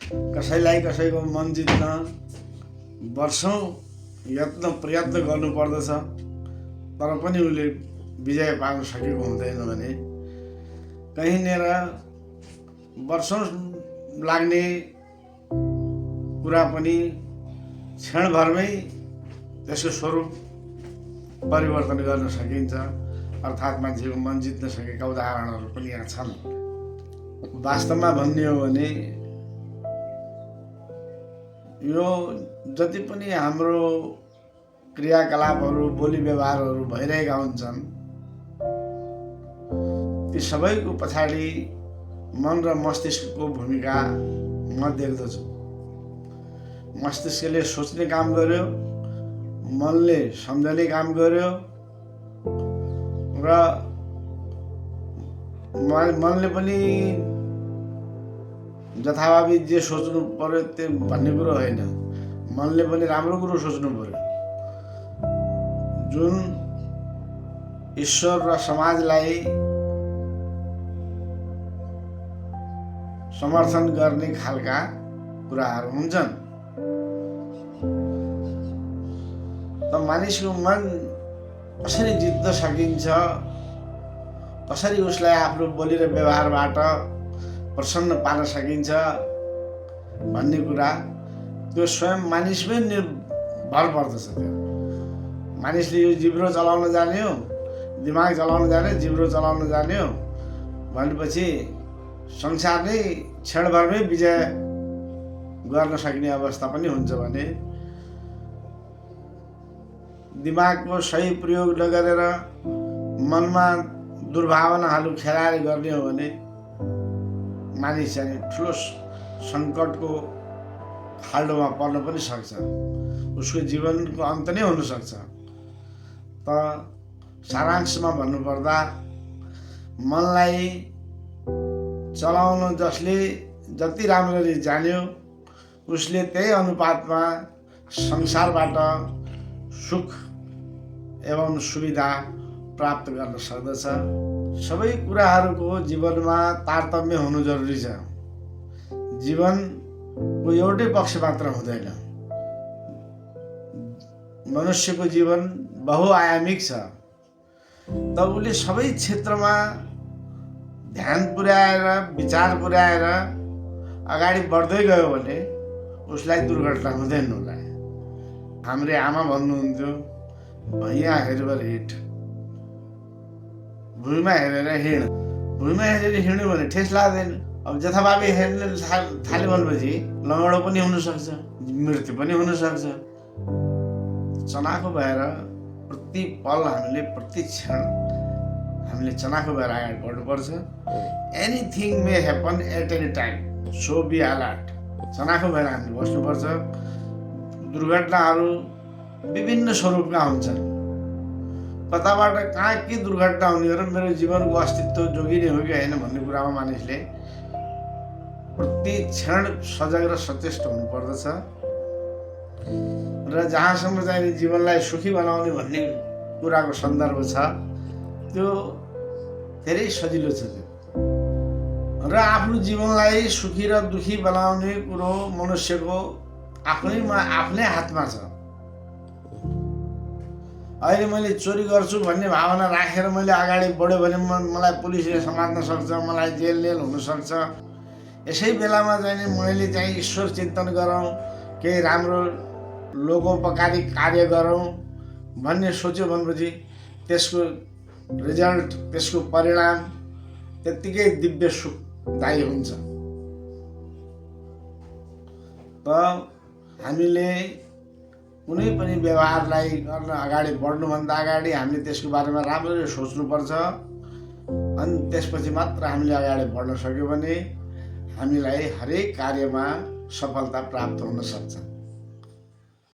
कसैलाई कसैको मन जित्न वर्षौँ प्रयत्न गर्नुपर्दछ, तर पनि उसले विजय पाउन सकेको हुँदैन भने कहीँनिर वर्षौँ लाग्ने कुरा पनि क्षणभरमै त्यसको स्वरूप परिवर्तन गर्न सकिन्छ। अर्थात् मान्छेको मन जित्न सकेका उदाहरणहरू पनि यहाँ छन्। वास्तवमा भन्ने हो भने यो जति पनि हाम्रो क्रियाकलापहरू बोली व्यवहारहरू भइरहेका हुन्छन् ती सबैको पछाडि मन र मस्तिष्कको भूमिका म देख्दछु। मस्तिष्कले सोच्ने काम गर्यो, मनले सम्झने काम गर्यो र मनले पनि जथाभावी जे सोच्नु पर्यो त्यो भन्ने कुरो होइन, मनले पनि राम्रो कुरो सोच्नु पर्यो। जुन ईश्वर र समाजलाई समर्थन गर्ने खालका कुराहरू हुन्छन्। त मानिसको मन कसरी जित्न सकिन्छ, कसरी उसलाई आफ्नो बोली र व्यवहारबाट प्रसन्न पार्न सकिन्छ भन्ने कुरा त्यो स्वयं मानिसमै निर्भर पर्दछ। त्यो मानिसले यो जिब्रो चलाउन जान्यो, दिमाग चलाउन जान्यो, जिब्रो चलाउन जान्यो भनेपछि संसार नै क्षणभरमै विजय गर्न सक्ने अवस्था पनि हुन्छ। भने दिमागको सही प्रयोग नगरेर मनमा दुर्भावनाहरू खेलाएर गर्ने हो भने मानिस चाहिँ ठुलो सङ्कटको खाल्डोमा पर्न पनि सक्छ, उसको जीवनको अन्त नै हुन सक्छ। त सारांशमा भन्नुपर्दा मनलाई चलाउन जसले जति राम्ररी जान्यो उसले त्यही अनुपातमा संसारबाट सुख एवं सुविधा प्राप्त गर्न सक्दछ। सबै कुराहरूको जीवनमा तारतम्य हुनु जरुरी छ। जीवनको एउटै पक्ष मात्र हुँदैन। मनुष्यको जीवन बहुआयामिक छ। त उसले सबै क्षेत्रमा ध्यान पुर्याएर विचार पुर्याएर अगाडि बढ्दै गयो भने उसलाई दुर्घटना हुँदैन होला। हाम्रो आमा भन्नुहुन्थ्यो, भैया हेरेर हिँड, भुइँमा हेरेर हिँड। भुइँमा हेरेर हिँड्यो भने ठेस लाग्दैन। अब जथाभावी हेर्न थाल्यो भनेपछि लङ्गडो पनि हुनसक्छ, मृत्यु पनि हुनसक्छ। चनाखो भएर प्रति पल हामीले प्रति क्षण हामीले चनाखो भएर अगाडि बढ्नुपर्छ। Anything may happen at any time, so be alert. चनाखो भएर हामीले बस्नुपर्छ। दुर्घटनाहरू विभिन्न स्वरूपका हुन्छन्। कताबाट कहाँ के दुर्घटना हुने र मेरो जीवनको अस्तित्व जोगिने हो कि होइन भन्ने कुरामा मानिसले प्रति क्षण सजग र सचेष्ट हुनुपर्दछ। र जहाँसम्म चाहिँ जीवनलाई सुखी बनाउने भन्ने कुराको सन्दर्भ छ त्यो धेरै सजिलो छ। त्यो र आफ्नो जीवनलाई सुखी र दुखी बनाउने कुरो मनुष्यको आफ्नै हातमा छ। अहिले मैले चोरी गर्छु भन्ने भावना राखेर मैले अगाडि बढ्यो भने मलाई पुलिसले समात्न सक्छ, मलाई जेल हुनसक्छ। यसै बेलामा चाहिँ मैले चाहिँ ईश्वर चिन्तन गरौँ, केही राम्रो लोकोपकारी कार्य गरौँ भन्ने सोच्यो भनेपछि त्यसको रिजल्ट, त्यसको परिणाम त्यत्तिकै दिव्य सुखदायी हुन्छ। त हामीले कुनै पनि व्यवहारलाई गर्न अगाडि बढ्नुभन्दा अगाडि हामीले त्यसको बारेमा राम्ररी सोच्नुपर्छ। अनि त्यसपछि मात्र हामीले अगाडि बढ्न सक्यो भने हामीलाई हरेक कार्यमा सफलता प्राप्त हुन सक्छ।